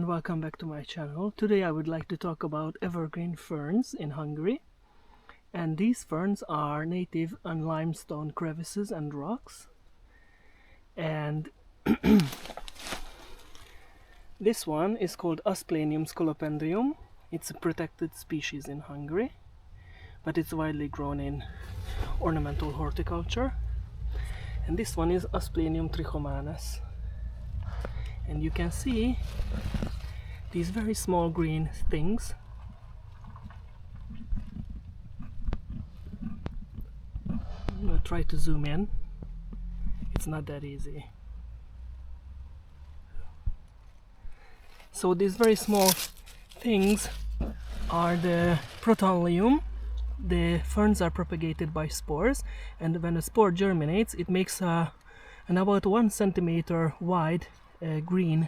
and welcome back to my channel. Today I would like to talk about evergreen ferns in Hungary. And these ferns are native on limestone crevices and rocks. And this one is called Asplenium scolopendrium. It's a protected species in Hungary, but it's widely grown in ornamental horticulture. And this one is Asplenium trichomanes. And you can see these very small green things. I'm going to try to zoom in. It's not that easy. So these very small things are the Protonlium. The ferns are propagated by spores, and when a spore germinates, it makes an about 1 centimeter wide green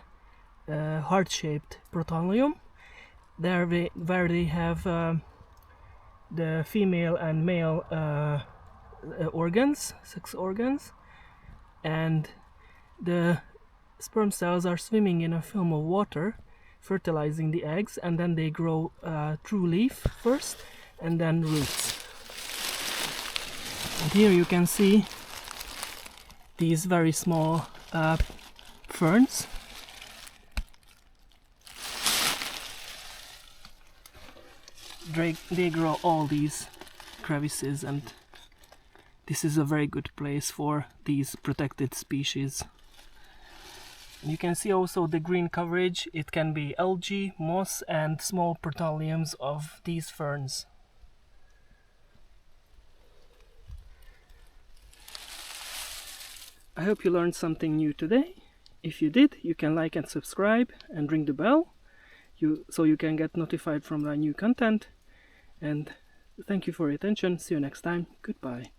heart-shaped Protonlium, where they have the female and male organs, sex organs, and the sperm cells are swimming in a film of water, fertilizing the eggs, and then they grow through leaf first, and then roots. And here you can see these very small ferns. They grow all these crevices, and this is a very good place for these protected species. You can see also the green coverage. It can be algae, moss, and small Protonliums of these ferns. I hope you learned something new today. If you did, you can like and subscribe and ring the bell so you can get notified from my new content. And thank you for your attention. See you next time. Goodbye.